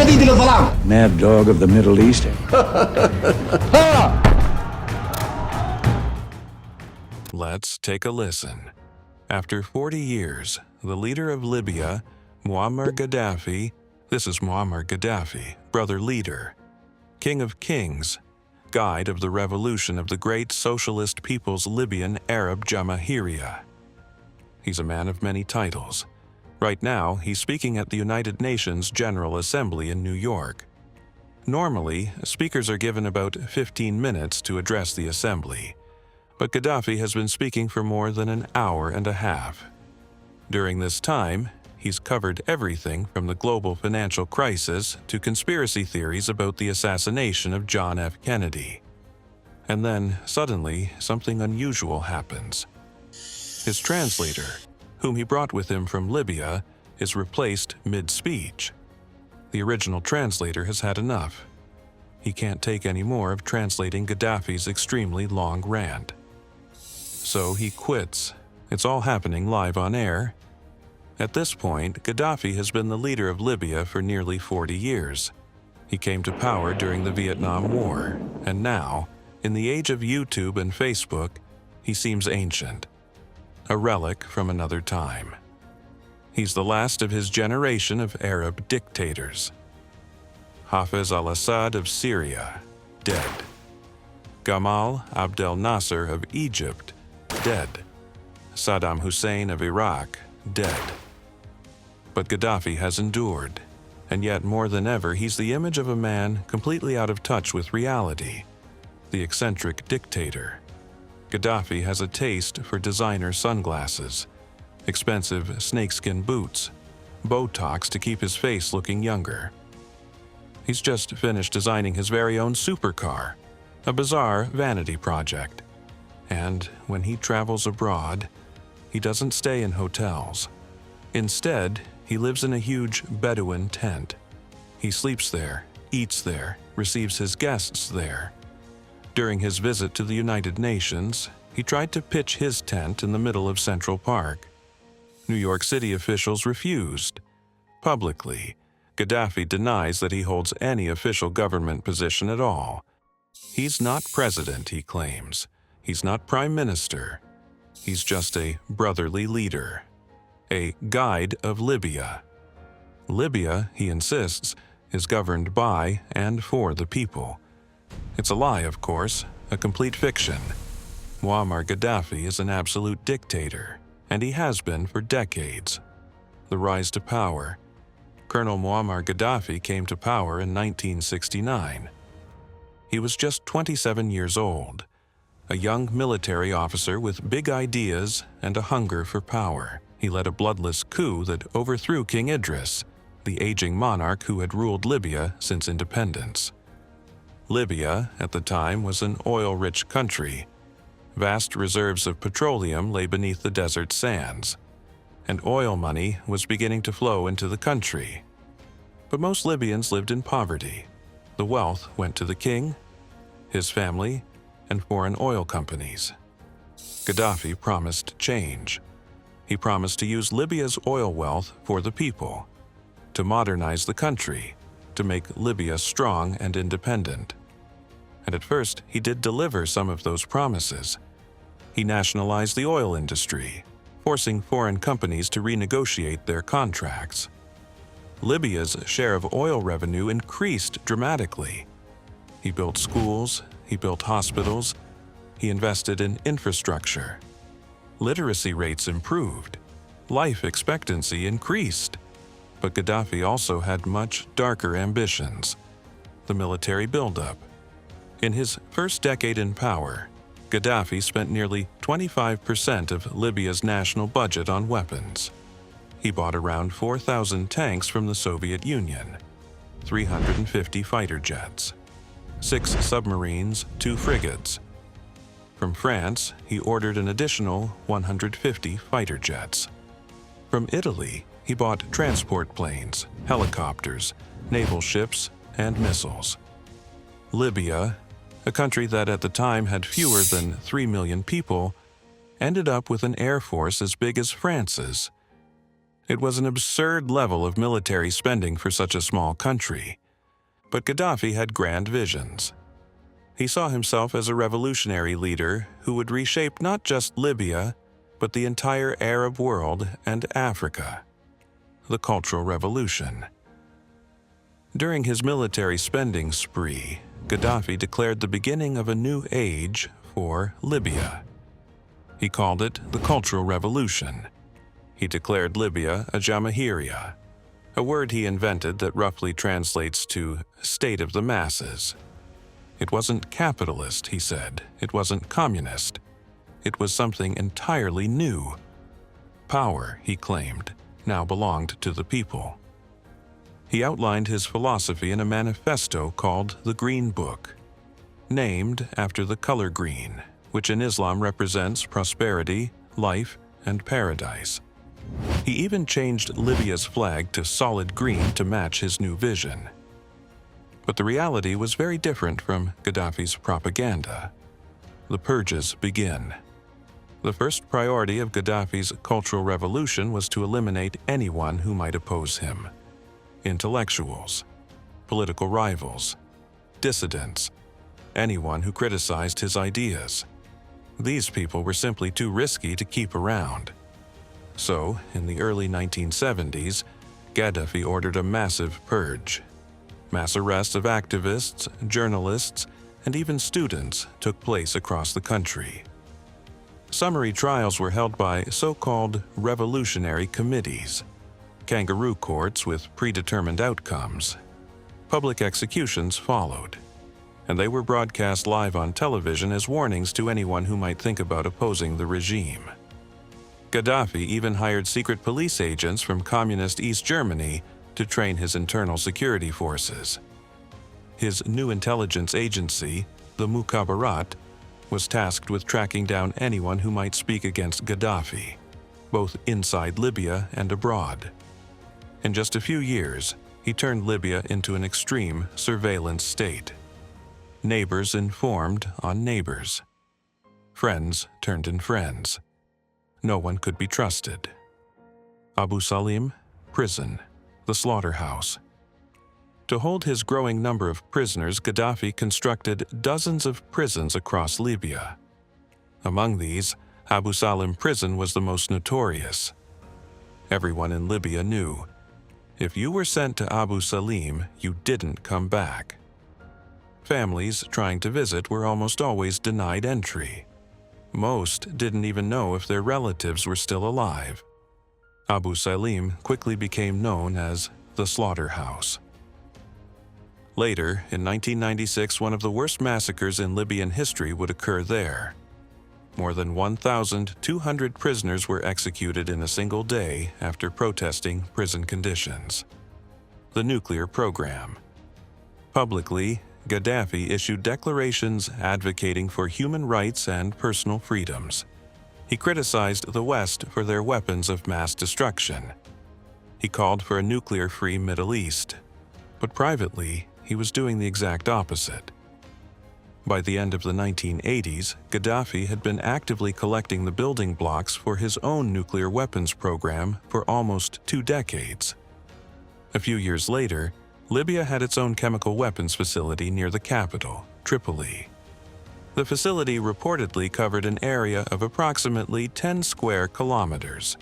جديد للظلام. Mad dog of the Middle East. Let's take a listen. After 40 years, the leader of Libya, Muammar Gaddafi, this is Muammar Gaddafi, brother leader, king of kings, guide of the revolution of the great socialist people's Libyan Arab Jamahiriya. He's a man of many titles. Right now, he's speaking at the United Nations General Assembly in New York. Normally, speakers are given about 15 minutes to address the assembly, but Gaddafi has been speaking for more than an hour and a half. During this time, he's covered everything from the global financial crisis to conspiracy theories about the assassination of John F. Kennedy. And then, suddenly, something unusual happens. His translator, whom he brought with him from Libya, is replaced mid-speech. The original translator has had enough. He can't take any more of translating Gaddafi's extremely long rant. So he quits. It's all happening live on air. At this point, Gaddafi has been the leader of Libya for nearly 40 years. He came to power during the Vietnam War, and now, in the age of YouTube and Facebook, he seems ancient, a relic from another time. He's the last of his generation of Arab dictators. Hafez al-Assad of Syria, dead. Gamal Abdel Nasser of Egypt, dead. Saddam Hussein of Iraq, dead. But Gaddafi has endured, and yet more than ever he's the image of a man completely out of touch with reality, the eccentric dictator. Gaddafi has a taste for designer sunglasses, expensive snakeskin boots, Botox to keep his face looking younger. He's just finished designing his very own supercar, a bizarre vanity project. And when he travels abroad, he doesn't stay in hotels. Instead, he lives in a huge Bedouin tent. He sleeps there, eats there, receives his guests there. During his visit to the United Nations, he tried to pitch his tent in the middle of Central Park. New York City officials refused. Publicly, Gaddafi denies that he holds any official government position at all. He's not president, he claims. He's not prime minister. He's just a brotherly leader, a guide of Libya. Libya, he insists, is governed by and for the people. It's a lie, of course, a complete fiction. Muammar Gaddafi is an absolute dictator, and he has been for decades. The rise to power. Colonel Muammar Gaddafi came to power in 1969. He was just 27 years old, a young military officer with big ideas and a hunger for power. He led a bloodless coup that overthrew King Idris, the aging monarch who had ruled Libya since independence. Libya, at the time, was an oil-rich country. Vast reserves of petroleum lay beneath the desert sands, and oil money was beginning to flow into the country. But most Libyans lived in poverty. The wealth went to the king, his family, and foreign oil companies. Gaddafi promised change. He promised to use Libya's oil wealth for the people, to modernize the country, to make Libya strong and independent. And at first, he did deliver some of those promises. He nationalized the oil industry, forcing foreign companies to renegotiate their contracts. Libya's share of oil revenue increased dramatically. He built schools, he built hospitals, he invested in infrastructure. Literacy rates improved, life expectancy increased. But Gaddafi also had much darker ambitions. The military buildup. In his first decade in power, Gaddafi spent nearly 25% of Libya's national budget on weapons. He bought around 4,000 tanks from the Soviet Union, 350 fighter jets, 6 submarines, 2 frigates. From France, he ordered an additional 150 fighter jets. From Italy, he bought transport planes, helicopters, naval ships, and missiles. Libya, a country that at the time had fewer than 3 million people, ended up with an air force as big as France's. It was an absurd level of military spending for such a small country. But Gaddafi had grand visions. He saw himself as a revolutionary leader who would reshape not just Libya, but the entire Arab world and Africa. The Cultural Revolution. During his military spending spree, Gaddafi declared the beginning of a new age for Libya. He called it the Cultural Revolution. He declared Libya a Jamahiriya, a word he invented that roughly translates to state of the masses. It wasn't capitalist, he said. It wasn't communist. It was something entirely new. Power, he claimed, now belonged to the people. He outlined his philosophy in a manifesto called the Green Book, named after the color green, which in Islam represents prosperity, life, and paradise. He even changed Libya's flag to solid green to match his new vision. But the reality was very different from Gaddafi's propaganda. The purges begin. The first priority of Gaddafi's cultural revolution was to eliminate anyone who might oppose him. Intellectuals, political rivals, dissidents, anyone who criticized his ideas. These people were simply too risky to keep around. So, in the early 1970s, Gaddafi ordered a massive purge. Mass arrests of activists, journalists, and even students took place across the country. Summary trials were held by so-called revolutionary committees, kangaroo courts with predetermined outcomes. Public executions followed, and they were broadcast live on television as warnings to anyone who might think about opposing the regime. Gaddafi even hired secret police agents from communist East Germany to train his internal security forces. His new intelligence agency, the Mukhabarat, was tasked with tracking down anyone who might speak against Gaddafi, both inside Libya and abroad. In just a few years, he turned Libya into an extreme surveillance state. Neighbors informed on neighbors. Friends turned in friends. No one could be trusted. Abu Salim, prison, the slaughterhouse. To hold his growing number of prisoners, Gaddafi constructed dozens of prisons across Libya. Among these, Abu Salim prison was the most notorious. Everyone in Libya knew, if you were sent to Abu Salim, you didn't come back. Families trying to visit were almost always denied entry. Most didn't even know if their relatives were still alive. Abu Salim quickly became known as the slaughterhouse. Later, in 1996, one of the worst massacres in Libyan history would occur there. More than 1,200 prisoners were executed in a single day after protesting prison conditions. The nuclear program. Publicly, Gaddafi issued declarations advocating for human rights and personal freedoms. He criticized the West for their weapons of mass destruction. He called for a nuclear-free Middle East. But privately, he was doing the exact opposite. By the end of the 1980s, Gaddafi had been actively collecting the building blocks for his own nuclear weapons program for almost 2 decades. A few years later, Libya had its own chemical weapons facility near the capital, Tripoli. The facility reportedly covered an area of approximately 10 square kilometers,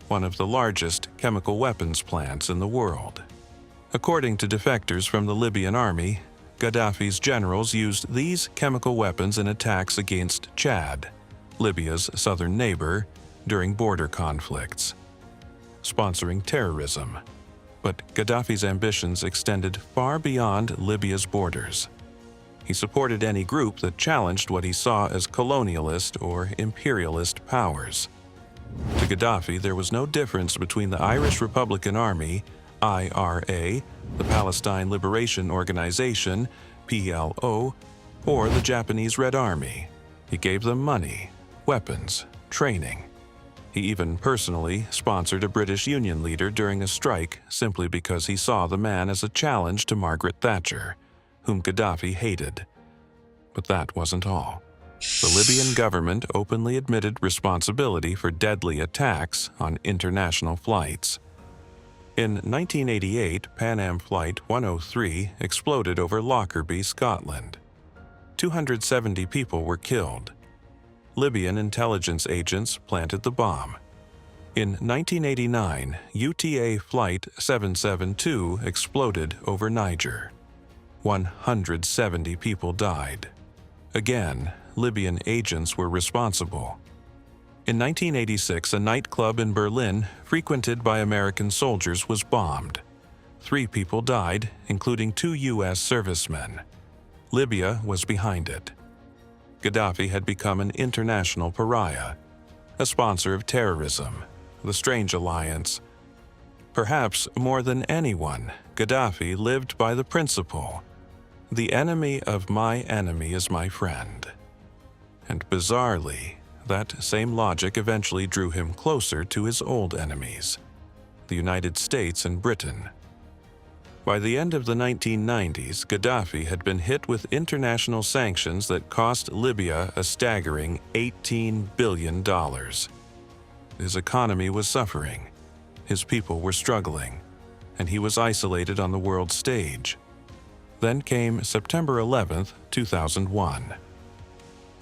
one of the largest chemical weapons plants in the world. According to defectors from the Libyan army, Gaddafi's generals used these chemical weapons in attacks against Chad, Libya's southern neighbor, during border conflicts, sponsoring terrorism. But Gaddafi's ambitions extended far beyond Libya's borders. He supported any group that challenged what he saw as colonialist or imperialist powers. To Gaddafi, there was no difference between the Irish Republican Army, IRA, the Palestine Liberation Organization, PLO, or the Japanese Red Army. He gave them money, weapons, training. He even personally sponsored a British Union leader during a strike simply because he saw the man as a challenge to Margaret Thatcher, whom Gaddafi hated. But that wasn't all. The Libyan government openly admitted responsibility for deadly attacks on international flights. In 1988, Pan Am Flight 103 exploded over Lockerbie, Scotland. 270 people were killed. Libyan intelligence agents planted the bomb. In 1989, UTA Flight 772 exploded over Niger. 170 people died. Again, Libyan agents were responsible. In 1986, a nightclub in Berlin, frequented by American soldiers, was bombed. 3 people died, including 2 U.S. servicemen. Libya was behind it. Gaddafi had become an international pariah, a sponsor of terrorism, the Strange Alliance. Perhaps more than anyone, Gaddafi lived by the principle, "The enemy of my enemy is my friend." And bizarrely, that same logic eventually drew him closer to his old enemies, the United States and Britain. By the end of the 1990s, Gaddafi had been hit with international sanctions that cost Libya a staggering $18 billion. His economy was suffering, his people were struggling, and he was isolated on the world stage. Then came September 11, 2001.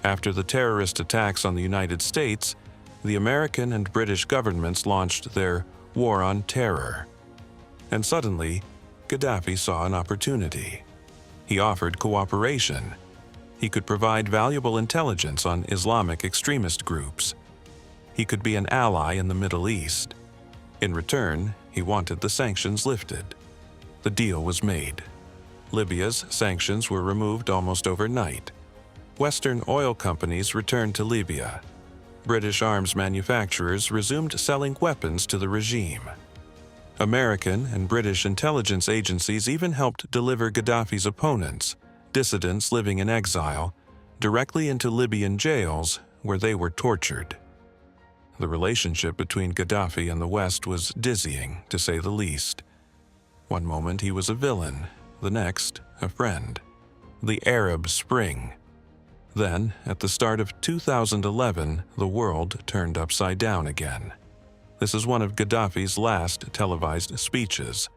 After the terrorist attacks on the United States, the American and British governments launched their War on Terror. And suddenly, Gaddafi saw an opportunity. He offered cooperation. He could provide valuable intelligence on Islamic extremist groups. He could be an ally in the Middle East. In return, he wanted the sanctions lifted. The deal was made. Libya's sanctions were removed almost overnight. Western oil companies returned to Libya. British arms manufacturers resumed selling weapons to the regime. American and British intelligence agencies even helped deliver Gaddafi's opponents, dissidents living in exile, directly into Libyan jails where they were tortured. The relationship between Gaddafi and the West was dizzying, to say the least. One moment he was a villain, the next a friend. The Arab Spring. Then, at the start of 2011, the world turned upside down again. This is one of Gaddafi's last televised speeches.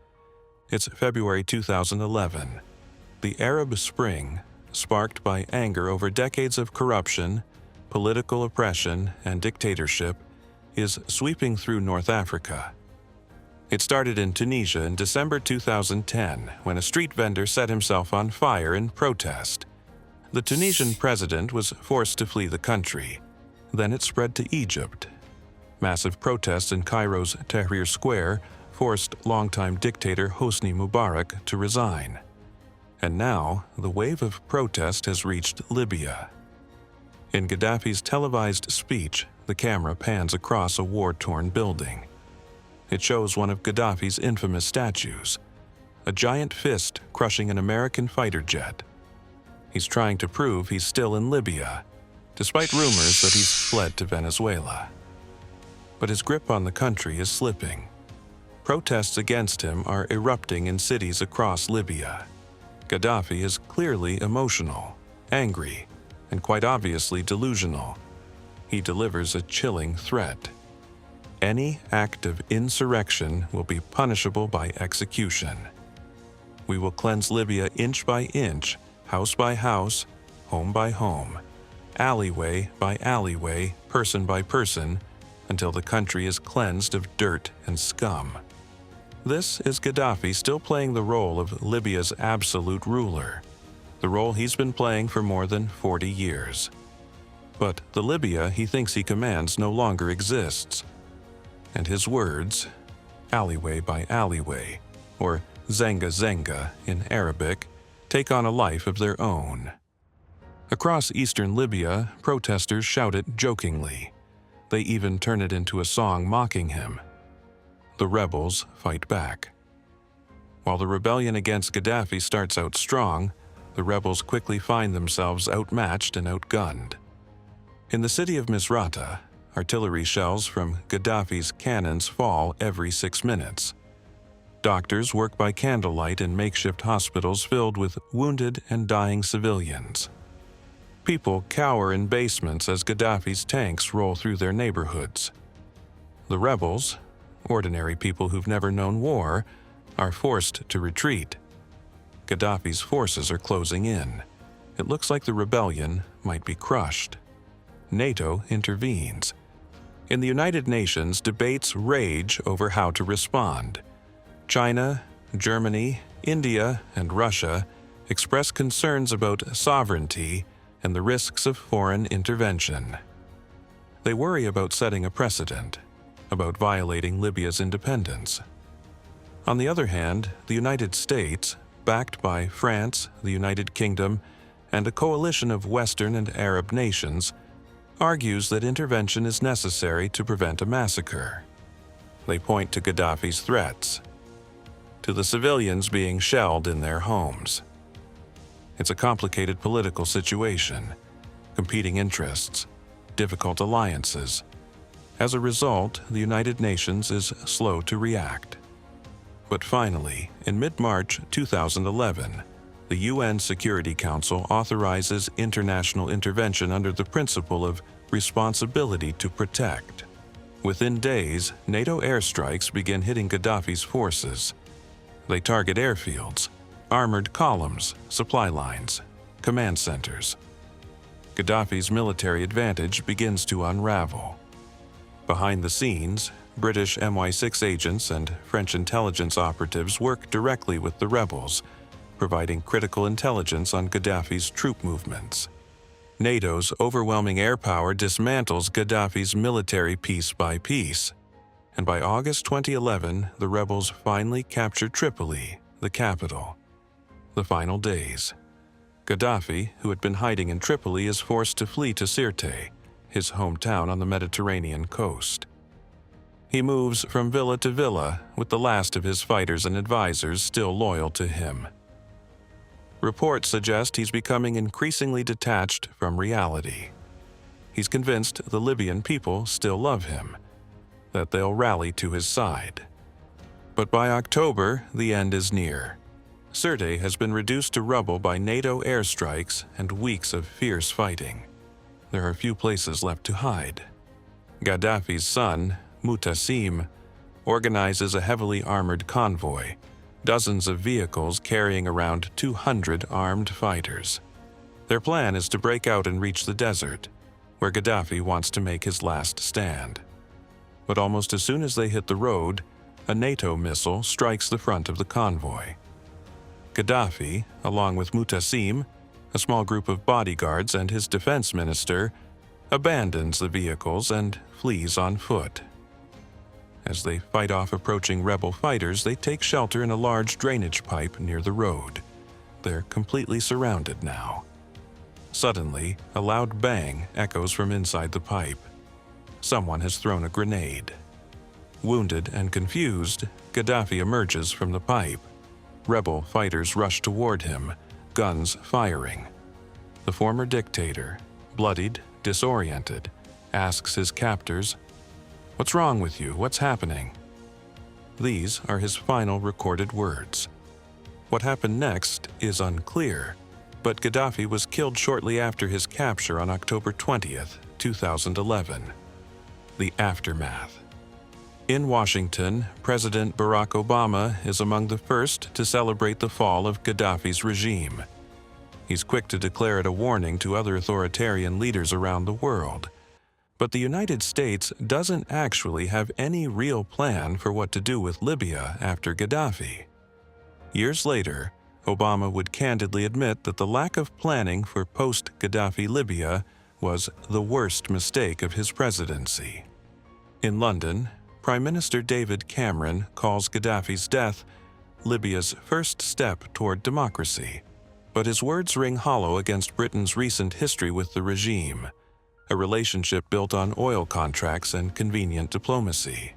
It's February 2011. The Arab Spring, sparked by anger over decades of corruption, political oppression, and dictatorship, is sweeping through North Africa. It started in Tunisia in December 2010, when a street vendor set himself on fire in protest. The Tunisian president was forced to flee the country. Then it spread to Egypt. Massive protests in Cairo's Tahrir Square forced longtime dictator Hosni Mubarak to resign. And now, the wave of protest has reached Libya. In Gaddafi's televised speech, the camera pans across a war-torn building. It shows one of Gaddafi's infamous statues, a giant fist crushing an American fighter jet. He's trying to prove he's still in Libya, despite rumors that he's fled to Venezuela. But his grip on the country is slipping. Protests against him are erupting in cities across Libya. Gaddafi is clearly emotional, angry, and quite obviously delusional. He delivers a chilling threat. Any act of insurrection will be punishable by execution. We will cleanse Libya inch by inch, house by house, home by home, alleyway by alleyway, person by person, until the country is cleansed of dirt and scum. This is Gaddafi still playing the role of Libya's absolute ruler, the role he's been playing for more than 40 years. But the Libya he thinks he commands no longer exists. And his words, alleyway by alleyway, or zenga zenga in Arabic, take on a life of their own. Across eastern Libya, protesters shout it jokingly. They even turn it into a song mocking him. The rebels fight back. While the rebellion against Gaddafi starts out strong, the rebels quickly find themselves outmatched and outgunned. In the city of Misrata, artillery shells from Gaddafi's cannons fall every 6 minutes. Doctors work by candlelight in makeshift hospitals filled with wounded and dying civilians. People cower in basements as Gaddafi's tanks roll through their neighborhoods. The rebels, ordinary people who've never known war, are forced to retreat. Gaddafi's forces are closing in. It looks like the rebellion might be crushed. NATO intervenes. In the United Nations, debates rage over how to respond. China, Germany, India, and Russia express concerns about sovereignty and the risks of foreign intervention. They worry about setting a precedent, about violating Libya's independence. On the other hand, the United States, backed by France, the United Kingdom, and a coalition of Western and Arab nations, argues that intervention is necessary to prevent a massacre. They point to Gaddafi's threats, to the civilians being shelled in their homes. It's a complicated political situation, competing interests, difficult alliances. As a result, the United Nations is slow to react. But finally, in mid-March 2011, the UN Security Council authorizes international intervention under the principle of responsibility to protect. Within days, NATO airstrikes begin hitting Gaddafi's forces. They target airfields, armored columns, supply lines, command centers. Gaddafi's military advantage begins to unravel. Behind the scenes, British MI6 agents and French intelligence operatives work directly with the rebels, providing critical intelligence on Gaddafi's troop movements. NATO's overwhelming air power dismantles Gaddafi's military piece by piece, and by August 2011, the rebels finally capture Tripoli, the capital. The final days. Gaddafi, who had been hiding in Tripoli, is forced to flee to Sirte, his hometown on the Mediterranean coast. He moves from villa to villa, with the last of his fighters and advisors still loyal to him. Reports suggest he's becoming increasingly detached from reality. He's convinced the Libyan people still love him, that they'll rally to his side. But by October, the end is near. Sirte has been reduced to rubble by NATO airstrikes and weeks of fierce fighting. There are few places left to hide. Gaddafi's son, Mutassim, organizes a heavily armored convoy, dozens of vehicles carrying around 200 armed fighters. Their plan is to break out and reach the desert, where Gaddafi wants to make his last stand. But almost as soon as they hit the road, a NATO missile strikes the front of the convoy. Gaddafi, along with Mutassim, a small group of bodyguards, and his defense minister, abandons the vehicles and flees on foot. As they fight off approaching rebel fighters, they take shelter in a large drainage pipe near the road. They're completely surrounded now. Suddenly, a loud bang echoes from inside the pipe. Someone has thrown a grenade. Wounded and confused, Gaddafi emerges from the pipe. Rebel fighters rush toward him, guns firing. The former dictator, bloodied, disoriented, asks his captors, "What's wrong with you? What's happening?" These are his final recorded words. What happened next is unclear, but Gaddafi was killed shortly after his capture on October 20th, 2011. The aftermath. In Washington, President Barack Obama is among the first to celebrate the fall of Gaddafi's regime. He's quick to declare it a warning to other authoritarian leaders around the world. But the United States doesn't actually have any real plan for what to do with Libya after Gaddafi. Years later, Obama would candidly admit that the lack of planning for post-Gaddafi Libya was the worst mistake of his presidency. In London, Prime Minister David Cameron calls Gaddafi's death Libya's first step toward democracy. But his words ring hollow against Britain's recent history with the regime, a relationship built on oil contracts and convenient diplomacy.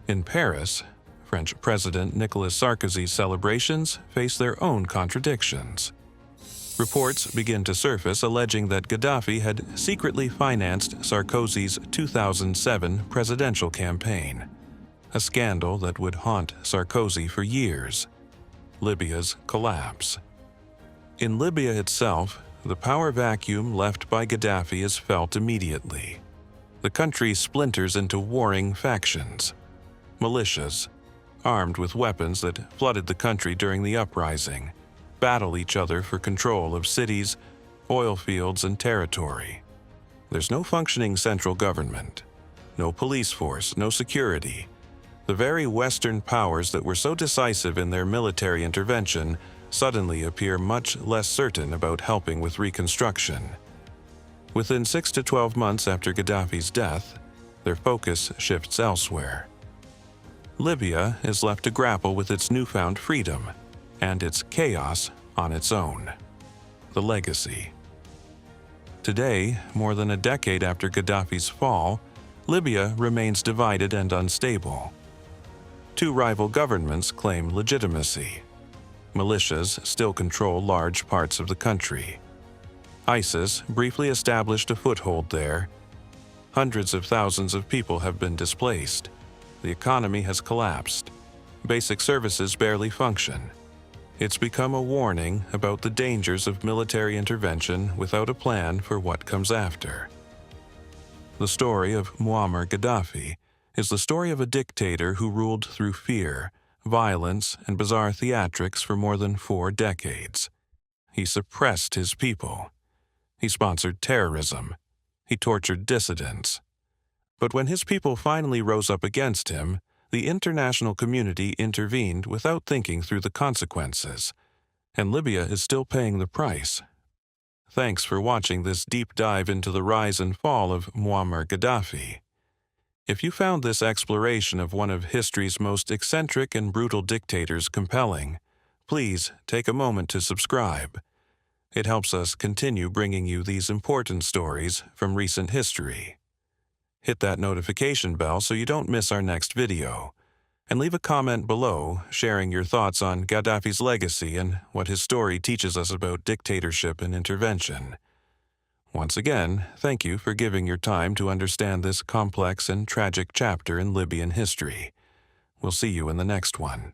In Paris, French President Nicolas Sarkozy's celebrations face their own contradictions. Reports begin to surface alleging that Gaddafi had secretly financed Sarkozy's 2007 presidential campaign, a scandal that would haunt Sarkozy for years. Libya's collapse. In Libya itself, the power vacuum left by Gaddafi is felt immediately. The country splinters into warring factions. militias, armed with weapons that flooded the country during the uprising, battle each other for control of cities, oil fields, and territory. There's no functioning central government, no police force, no security. The very Western powers that were so decisive in their military intervention suddenly appear much less certain about helping with reconstruction. Within 6 to 12 months after Gaddafi's death, their focus shifts elsewhere. Libya is left to grapple with its newfound freedom and its chaos on its own. The legacy. Today, more than a decade after Gaddafi's fall, Libya remains divided and unstable. Two rival governments claim legitimacy. Militias still control large parts of the country. ISIS briefly established a foothold there. Hundreds of thousands of people have been displaced. The economy has collapsed. Basic services barely function. It's become a warning about the dangers of military intervention without a plan for what comes after. The story of Muammar Gaddafi is the story of a dictator who ruled through fear, violence, and bizarre theatrics for more than 4 decades. He suppressed his people. He sponsored terrorism. He tortured dissidents. But when his people finally rose up against him, the international community intervened without thinking through the consequences, and Libya is still paying the price. Thanks for watching this deep dive into the rise and fall of Muammar Gaddafi. If you found this exploration of one of history's most eccentric and brutal dictators compelling, please take a moment to subscribe. It helps us continue bringing you these important stories from recent history. Hit that notification bell so you don't miss our next video, and leave a comment below sharing your thoughts on Gaddafi's legacy and what his story teaches us about dictatorship and intervention. Once again, thank you for giving your time to understand this complex and tragic chapter in Libyan history. We'll see you in the next one.